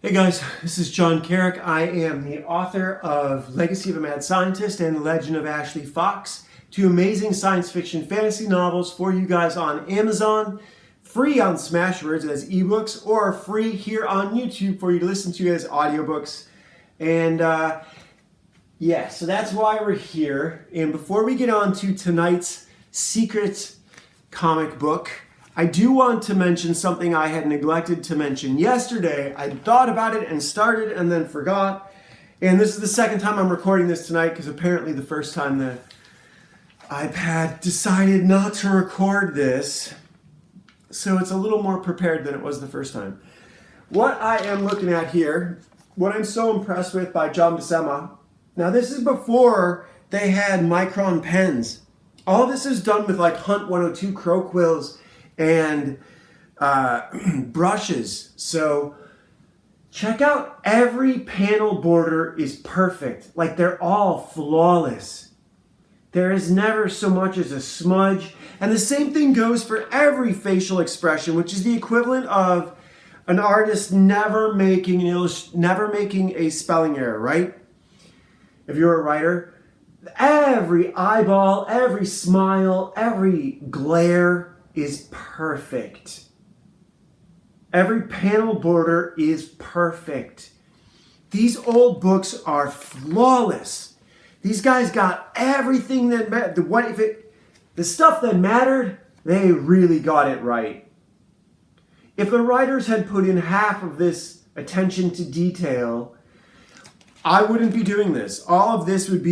Hey guys, this is John Carrick. I am the author of Legacy of a Mad Scientist and Legend of Ashley Fox, two amazing science fiction fantasy novels for you guys on Amazon, free on Smashwords as ebooks, or free here on YouTube for you to listen to as audiobooks. And yeah, so that's why we're here. And before we get on to tonight's secret comic book, I do want to mention something I had neglected to mention yesterday. I thought about it and started and then forgot. And this is the second time I'm recording this tonight because apparently the first time the iPad decided not to record this. So it's a little more prepared than it was the first time. What I am looking at here, what I'm so impressed with by John Buscema. Now this is before they had Micron pens. All this is done with like Hunt 102 crow quills and brushes. So check out, every panel border is perfect. Like they're all flawless. There is never so much as a smudge. And the same thing goes for every facial expression, which is the equivalent of an artist never making a spelling error, right? If you're a writer, every eyeball, every smile, every glare is perfect. Every panel border is perfect. These old books are flawless. These guys got everything that mattered. The stuff that mattered, they really got it right. If the writers had put in half of this attention to detail, I wouldn't be doing this. All of this would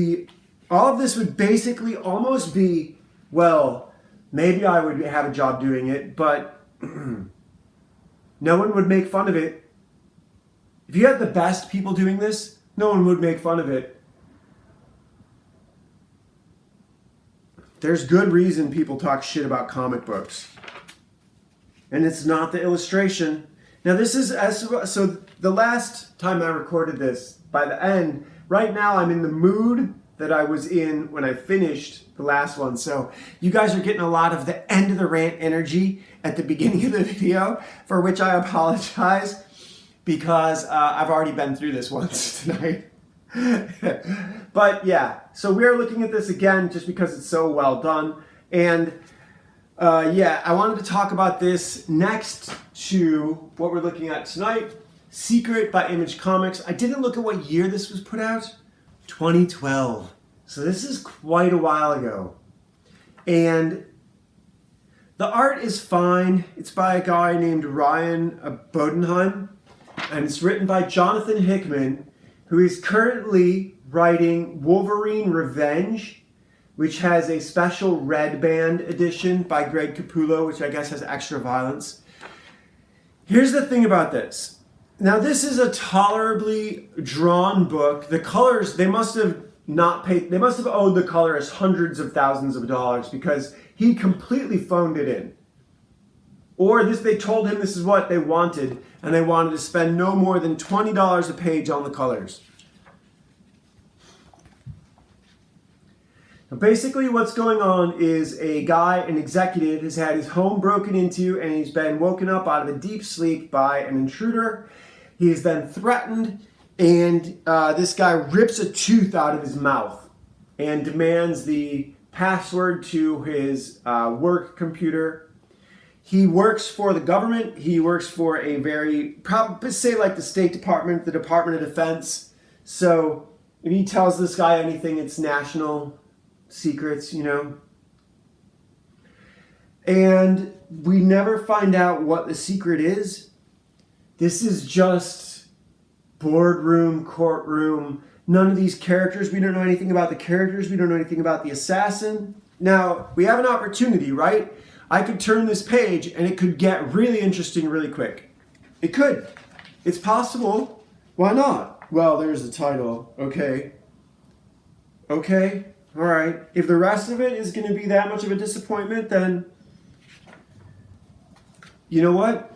basically almost be, well, maybe I would have a job doing it, but no one would make fun of it. If you had the best people doing this, no one would make fun of it. There's good reason people talk shit about comic books. And it's not the illustration. Now this is, so the last time I recorded this, by the end, right now I'm in the mood that I was in when I finished the last one. So you guys are getting a lot of the end of the rant energy at the beginning of the video, for which I apologize because I've already been through this once tonight. But yeah, so we're looking at this again just because it's so well done. And yeah, I wanted to talk about this next to what we're looking at tonight, Secret by Image Comics. I didn't look at what year this was put out. 2012. So this is quite a while ago. And the art is fine. It's by a guy named Ryan Bodenheim. And it's written by Jonathan Hickman, who is currently writing Wolverine Revenge, which has a special red band edition by Greg Capullo, which I guess has extra violence. Here's the thing about this. Now this is a tolerably drawn book. The colors, they must have owed the colorist hundreds of thousands of dollars because he completely phoned it in. Or they told him this is what they wanted, and they wanted to spend no more than $20 a page on the colors. Now basically what's going on is an executive, has had his home broken into and he's been woken up out of a deep sleep by an intruder. He is then threatened, and this guy rips a tooth out of his mouth and demands the password to his work computer. He works for the government. He works for a probably say like the State Department, the Department of Defense. So if he tells this guy anything, it's national secrets, you know. And we never find out what the secret is. This is just boardroom, courtroom. None of these characters, we don't know anything about the characters. We don't know anything about the assassin. Now, we have an opportunity, right? I could turn this page and it could get really interesting really quick. It could. It's possible. Why not? Well, there's the title. Okay. Okay. All right. If the rest of it is going to be that much of a disappointment, then you know what?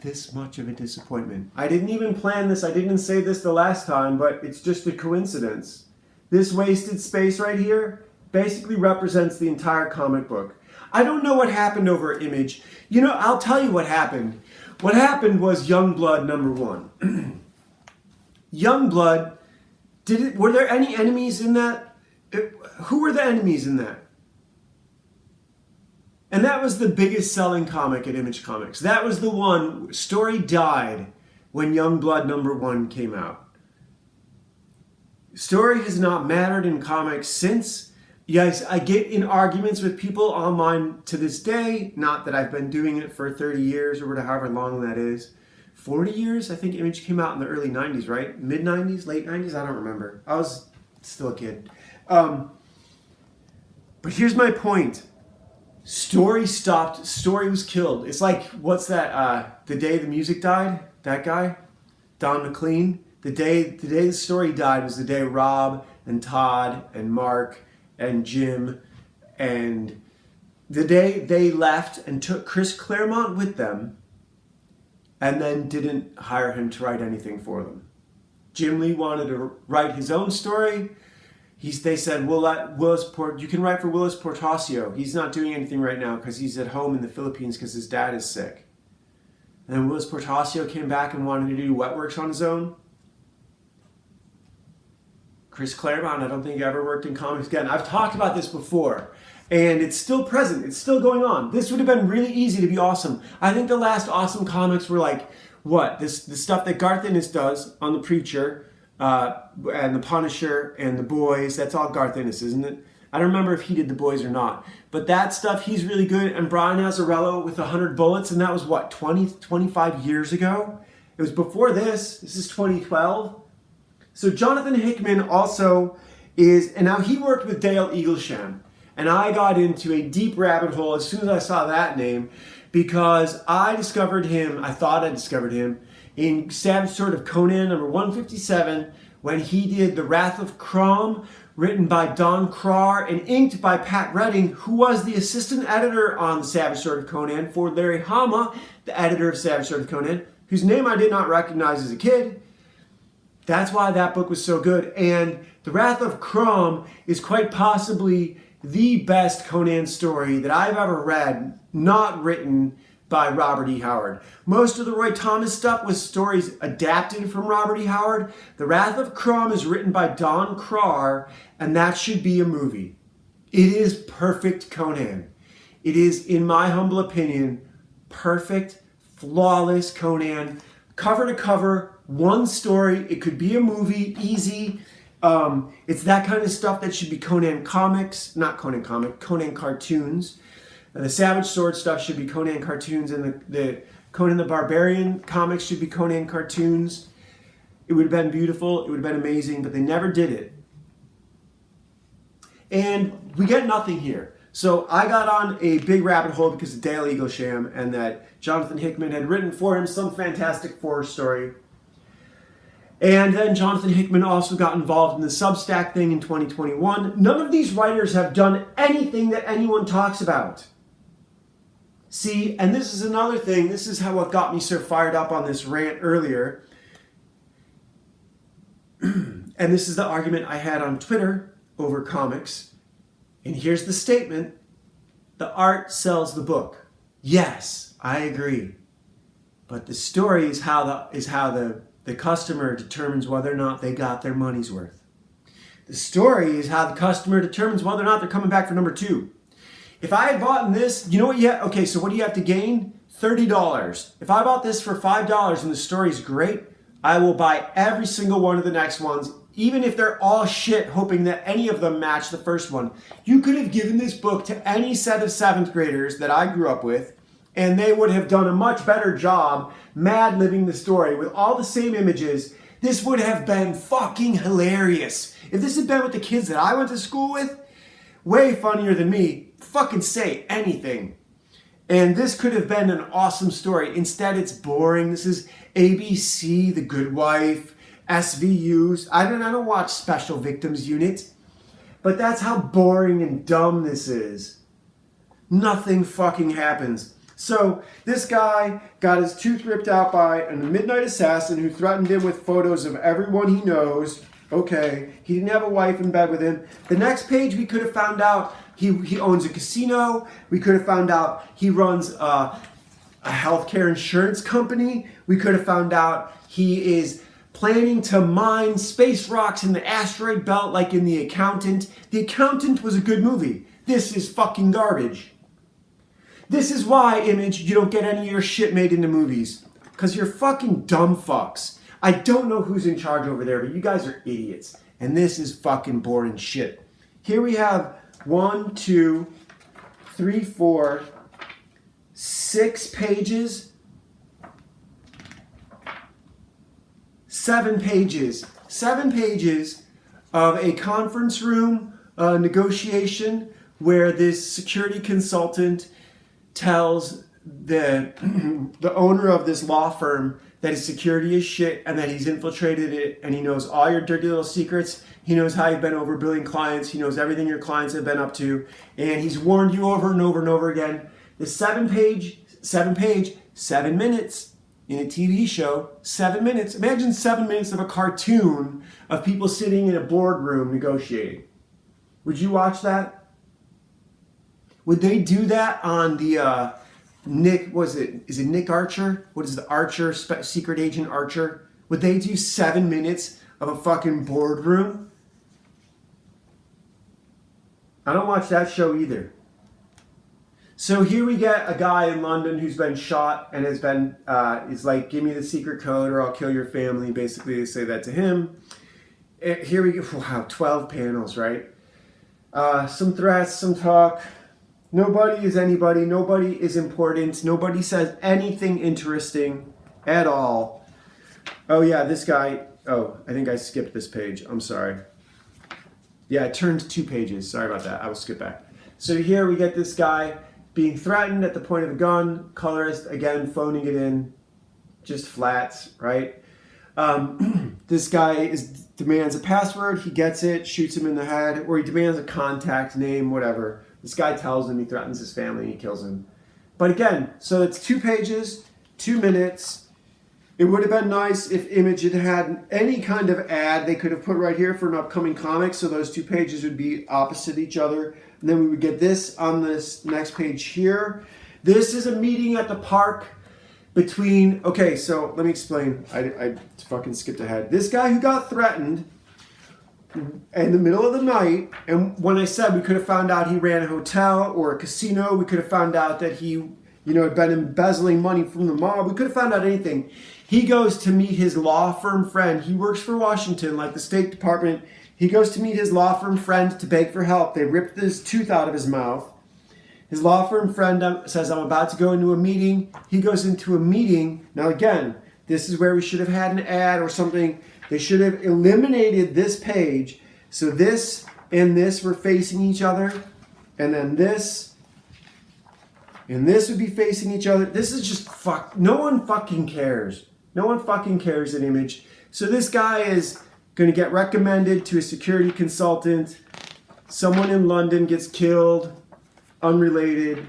This much of a disappointment. I didn't even plan this. I didn't say this the last time, but it's just a coincidence. This wasted space right here basically represents the entire comic book. I don't know what happened over Image. You know, I'll tell you what happened. what happened was Youngblood #1. Youngblood, were there any enemies in that? Who were the enemies in that? And that was the biggest selling comic at Image Comics. That was the one, story died when Youngblood #1 came out. Story has not mattered in comics since. Yes, I get in arguments with people online to this day. Not that I've been doing it for 30 years or however long that is. 40 years? I think Image came out in the early 90s, right? Mid-90s? Late 90s? I don't remember. I was still a kid. But here's my point. Story stopped. Story was killed. It's like, what's that? The Day the Music Died? That guy? Don McLean? The day the story died was the day Rob and Todd and Mark and Jim, and the day they left and took Chris Claremont with them and then didn't hire him to write anything for them. Jim Lee wanted to write his own story. They said, we'll let you can write for Willis Portacio. He's not doing anything right now because he's at home in the Philippines because his dad is sick. And then Willis Portacio came back and wanted to do Wetworks on his own. Chris Claremont, I don't think he ever worked in comics again. I've talked about this before, and it's still present. It's still going on. This would have been really easy to be awesome. I think the last awesome comics were like, what? The stuff that Garth Ennis does on The Preacher, and The Punisher, and The Boys. That's all Garth Ennis, isn't it? I don't remember if he did The Boys or not. But that stuff, he's really good. And Brian Azzarello with 100 Bullets, and that was what, 25 years ago? It was before this. This is 2012. So Jonathan Hickman also is, and now he worked with Dale Eaglesham. And I got into a deep rabbit hole as soon as I saw that name because I discovered him, I thought I discovered him, in Savage Sword of Conan #157 when he did The Wrath of Crom, written by Don Krar and inked by Pat Redding, who was the assistant editor on The Savage Sword of Conan for Larry Hama, the editor of Savage Sword of Conan, whose name I did not recognize as a kid. That's why that book was so good. And The Wrath of Crom is quite possibly the best Conan story that I've ever read, not written by Robert E. Howard. Most of the Roy Thomas stuff was stories adapted from Robert E. Howard. The Wrath of Crom is written by Don Krar, and that should be a movie. It is perfect Conan. It is, in my humble opinion, perfect, flawless Conan. Cover to cover, one story. It could be a movie, easy. It's that kind of stuff that should be Conan comics, not Conan comic, Conan cartoons. The Savage Sword stuff should be Conan cartoons, and the Conan the Barbarian comics should be Conan cartoons. It would have been beautiful, it would have been amazing, but they never did it. And we get nothing here. So I got on a big rabbit hole because of Dale Eaglesham and that Jonathan Hickman had written for him some Fantastic Four story. And then Jonathan Hickman also got involved in the Substack thing in 2021. None of these writers have done anything that anyone talks about. See, and this is another thing. This is what got me so fired up on this rant earlier. And this is the argument I had on Twitter over comics. And here's the statement. The art sells the book. Yes, I agree. But the story is how the customer determines whether or not they got their money's worth. The story is how the customer determines whether or not they're coming back for number 2. If I had bought this, you know what okay, so what do you have to gain? $30. If I bought this for $5 and the story's great, I will buy every single one of the next ones, even if they're all shit, hoping that any of them match the first one. You could have given this book to any set of 7th graders that I grew up with, and they would have done a much better job mad-libbing the story with all the same images. This would have been fucking hilarious. If this had been with the kids that I went to school with, way funnier than me. Fucking say anything. And this could have been an awesome story. Instead, it's boring. This is ABC, The Good Wife, SVUs. I don't watch Special Victims Unit. But that's how boring and dumb this is. Nothing fucking happens. So this guy got his tooth ripped out by a midnight assassin who threatened him with photos of everyone he knows. Okay, he didn't have a wife in bed with him. The next page we could have found out he owns a casino. We could have found out he runs a healthcare insurance company. We could have found out he is planning to mine space rocks in the asteroid belt like in The Accountant. The Accountant was a good movie. This is fucking garbage. This is why, Image, you don't get any of your shit made into movies. Because you're fucking dumb fucks. I don't know who's in charge over there, but you guys are idiots. And this is fucking boring shit. Here we have 1, 2, 3, 4, 6 pages. 7 pages. 7 pages of a conference room negotiation where this security consultant tells the owner of this law firm that his security is shit and that he's infiltrated it and he knows all your dirty little secrets. He knows how you've been overbilling clients. He knows everything your clients have been up to. And he's warned you over and over and over again. The 7 minutes in a TV show, 7 minutes. Imagine 7 minutes of a cartoon of people sitting in a boardroom negotiating. Would you watch that? Would they do that on the Nick, is it Nick Archer? What is the Archer, secret agent Archer? Would they do 7 minutes of a fucking boardroom? I don't watch that show either. So here we get a guy in London who's been shot and has been, is like, give me the secret code or I'll kill your family. Basically, they say that to him. Here we go, wow, 12 panels, right? Some threats, some talk. Nobody is anybody. Nobody is important. Nobody says anything interesting at all. Oh yeah, this guy. Oh, I think I skipped this page. I'm sorry. Yeah, it turned 2 pages. Sorry about that. I will skip back. So here we get this guy being threatened at the point of a gun. Colorist, again, phoning it in. Just flats, right? This guy demands a password. He gets it, shoots him in the head, or he demands a contact name, whatever. This guy tells him, he threatens his family, and he kills him. But again, so it's 2 pages, 2 minutes. It would have been nice if Image had had any kind of ad they could have put right here for an upcoming comic, so those 2 pages would be opposite each other. And then we would get this on this next page here. This is a meeting at the park between, okay, so let me explain. I fucking skipped ahead. This guy who got threatened in the middle of the night, and when I said we could have found out he ran a hotel or a casino, we could have found out that he, had been embezzling money from the mob, we could have found out anything. He goes to meet his law firm friend. He works for Washington, like the State Department. He goes to meet his law firm friend to beg for help. They ripped his tooth out of his mouth. His law firm friend says, I'm about to go into a meeting. He goes into a meeting. Now again, this is where we should have had an ad or something. They should have eliminated this page. So this and this were facing each other. And then this and this would be facing each other. This is just fuck. No one fucking cares. No one fucking cares an Image. So this guy is going to get recommended to a security consultant. Someone in London gets killed. Unrelated.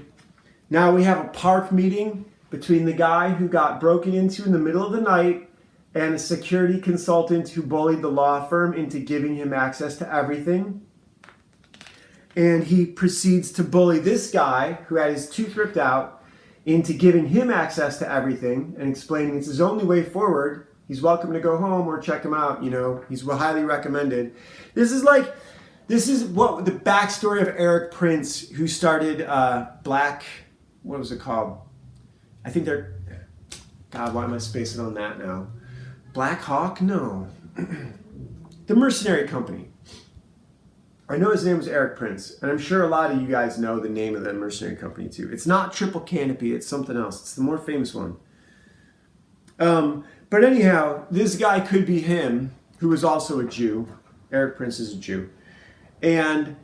Now we have a park meeting between the guy who got broken into in the middle of the night and a security consultant who bullied the law firm into giving him access to everything. And he proceeds to bully this guy who had his tooth ripped out into giving him access to everything and explaining it's his only way forward. He's welcome to go home or check him out. He's highly recommended. This is what the backstory of Eric Prince, who started Black, what was it called? I think God, why am I spacing on that now? Black Hawk? No. The Mercenary Company. I know his name was Eric Prince, and I'm sure a lot of you guys know the name of the Mercenary Company too. It's not Triple Canopy, it's something else. It's the more famous one. But anyhow, this guy could be him, who was also a Jew. Eric Prince is a Jew. And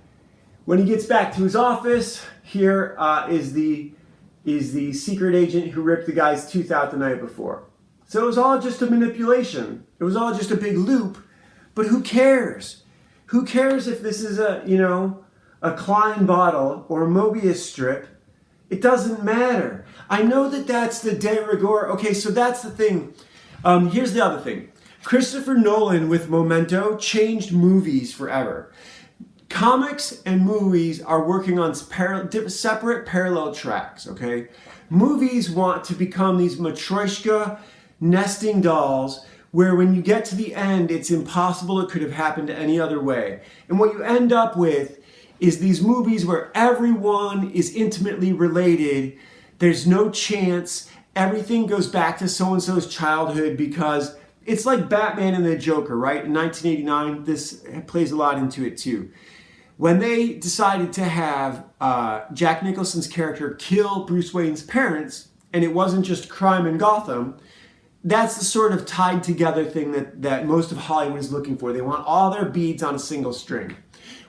when he gets back to his office, here is the secret agent who ripped the guy's tooth out the night before. So it was all just a manipulation. It was all just a big loop. But who cares? Who cares if this is a Klein bottle or a Mobius strip? It doesn't matter. I know that's the de rigueur. Okay, so that's the thing. Here's the other thing. Christopher Nolan with Memento changed movies forever. Comics and movies are working on separate parallel tracks, okay? movies want to become these matryoshka nesting dolls where when you get to the end, it's impossible it could have happened any other way. And what you end up with is these movies where everyone is intimately related. There's no chance. Everything goes back to so-and-so's childhood because it's like Batman and the Joker, right? In 1989, this plays a lot into it too. When they decided to have Jack Nicholson's character kill Bruce Wayne's parents, and it wasn't just crime in Gotham, that's the sort of tied together thing that most of Hollywood is looking for. They want all their beads on a single string.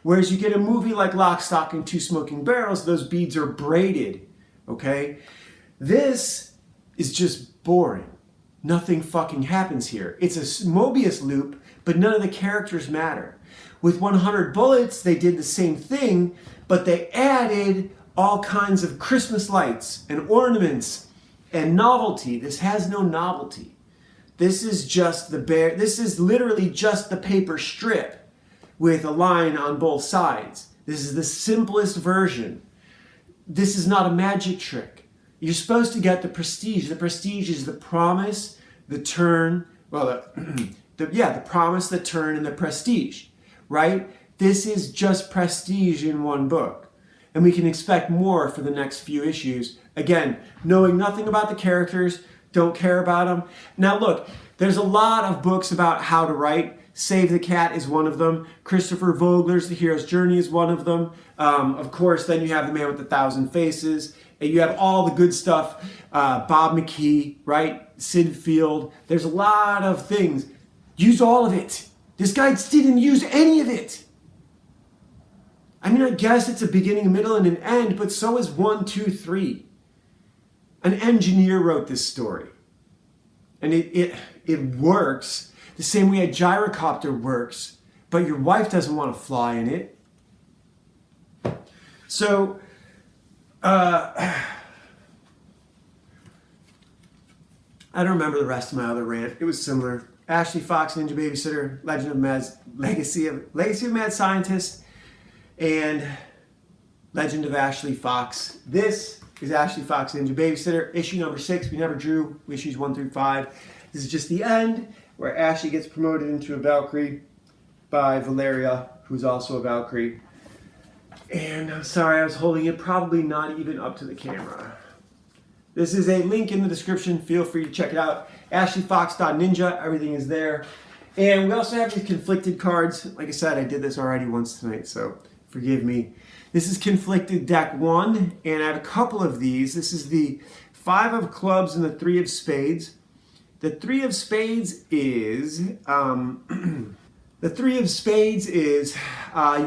Whereas you get a movie like Lock, Stock, and Two Smoking Barrels, those beads are braided, okay? This is just boring. Nothing fucking happens here. It's a Mobius loop, but none of the characters matter. With 100 Bullets, they did the same thing, but they added all kinds of Christmas lights and ornaments and novelty. This has no novelty. This is just this is literally just the paper strip with a line on both sides. This is the simplest version. This is not a magic trick. You're supposed to get the prestige. The prestige is the promise, the turn, well, the promise, the turn, and the prestige, right? This is just prestige in one book. And we can expect more for the next few issues. Again, knowing nothing about the characters, don't care about them. Now look, there's a lot of books about how to write. Save the Cat is one of them. Christopher Vogler's The Hero's Journey is one of them. Of course, then you have The Man with a Thousand Faces. And you have all the good stuff. Bob McKee, right? Sid Field. There's a lot of things. Use all of it. This guy didn't use any of it. I mean, I guess it's a beginning, a middle, and an end, but so is 1, 2, 3. An engineer wrote this story. And it works the same way a gyrocopter works, but your wife doesn't want to fly in it. So, I don't remember the rest of my other rant. It was similar. Ashley Fox, Ninja Babysitter, Legacy of Mad Scientist, and Legend of Ashley Fox. This is Ashley Fox, Ninja Babysitter, issue number 6. We never drew issues 1 through 5. This is just the end, where Ashley gets promoted into a Valkyrie by Valeria, who's also a Valkyrie. And I'm sorry, I was holding it probably not even up to the camera. This is a link in the description. Feel free to check it out. AshleyFox.ninja, everything is there. And we also have these conflicted cards. Like I said, I did this already once tonight, so forgive me. This is Conflicted Deck 1, and I have a couple of these. This is the 5 of Clubs and the 3 of Spades. The 3 of Spades is, you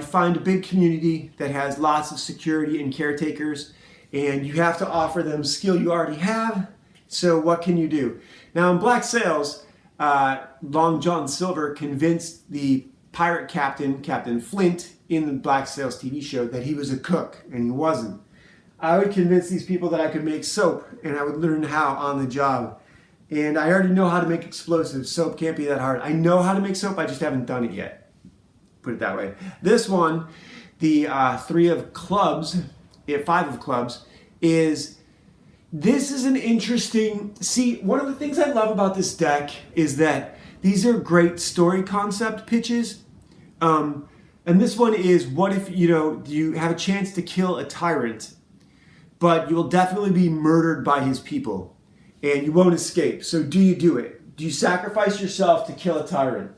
find a big community that has lots of security and caretakers, and you have to offer them skill you already have. So what can you do? Now in Black Sails, Long John Silver convinced the pirate captain, Captain Flint, in the Black Sails TV show that he was a cook, and he wasn't. I would convince these people that I could make soap, and I would learn how on the job. And I already know how to make explosives. Soap can't be that hard. I know how to make soap, I just haven't done it yet. Put it that way. This one, the 3 of Clubs, 5 of Clubs, this is an interesting, see, one of the things I love about this deck is that these are great story concept pitches. And this one is, what if, you have a chance to kill a tyrant, but you will definitely be murdered by his people, and you won't escape. So do you do it? Do you sacrifice yourself to kill a tyrant?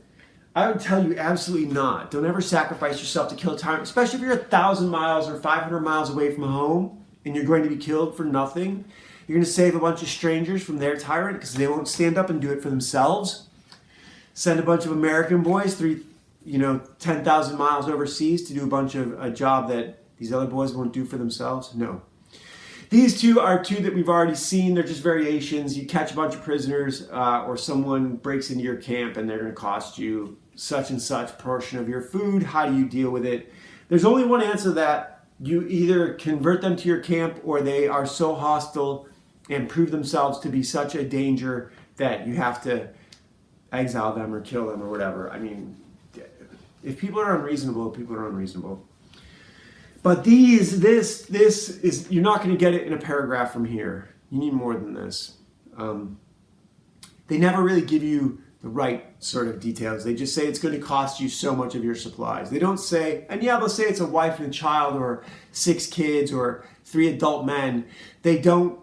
I would tell you absolutely not. Don't ever sacrifice yourself to kill a tyrant, especially if you're 1,000 miles or 500 miles away from home and you're going to be killed for nothing. You're going to save a bunch of strangers from their tyrant because they won't stand up and do it for themselves. Send a bunch of American boys 10,000 miles overseas to do a job that these other boys won't do for themselves? No. These two are 2 that we've already seen. They're just variations. You catch a bunch of prisoners or someone breaks into your camp and they're going to cost you such and such portion of your food. How do you deal with it? There's only one answer to that. You either convert them to your camp or they are so hostile and prove themselves to be such a danger that you have to exile them or kill them or whatever. I mean, if people are unreasonable, people are unreasonable. But this is, you're not going to get it in a paragraph from here. You need more than this. They never really give you the right sort of details. They just say it's going to cost you so much of your supplies. They don't say, and yeah, they'll say it's a wife and a child or 6 kids or 3 adult men. They don't,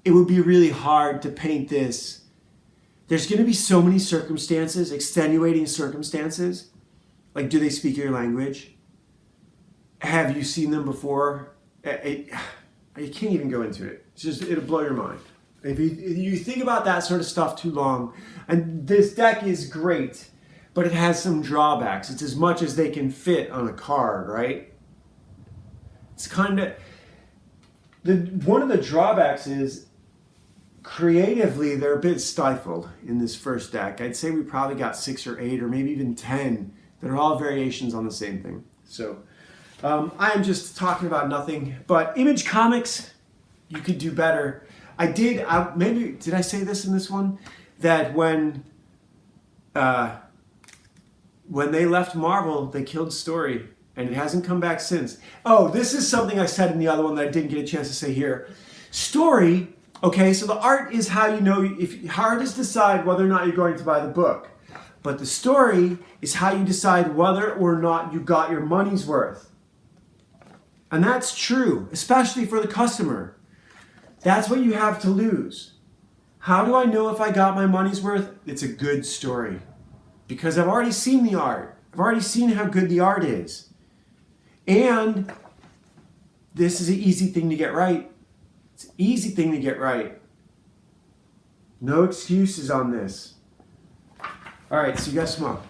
it would be really hard to paint this. There's going to be so many circumstances, extenuating circumstances. Like, do they speak your language? Have you seen them before? You can't even go into it. It's just, it'll blow your mind. If you think about that sort of stuff too long, and this deck is great, but it has some drawbacks. It's as much as they can fit on a card, right? It's kind of, one of the drawbacks is creatively they're a bit stifled in this first deck. I'd say we probably got 6 or 8 or maybe even 10 that are all variations on the same thing. So I am just talking about nothing, but Image Comics, you could do better. Did I say this in this one? That when they left Marvel, they killed Story, and it hasn't come back since. Oh, this is something I said in the other one that I didn't get a chance to say here. Story, okay, so the art is how you know, art is decide whether or not you're going to buy the book. But the story is how you decide whether or not you got your money's worth. And that's true, especially for the customer. That's what you have to lose. How do I know if I got my money's worth? It's a good story. Because I've already seen the art. I've already seen how good the art is. And this is an easy thing to get right. It's an easy thing to get right. No excuses on this. All right, see you guys tomorrow.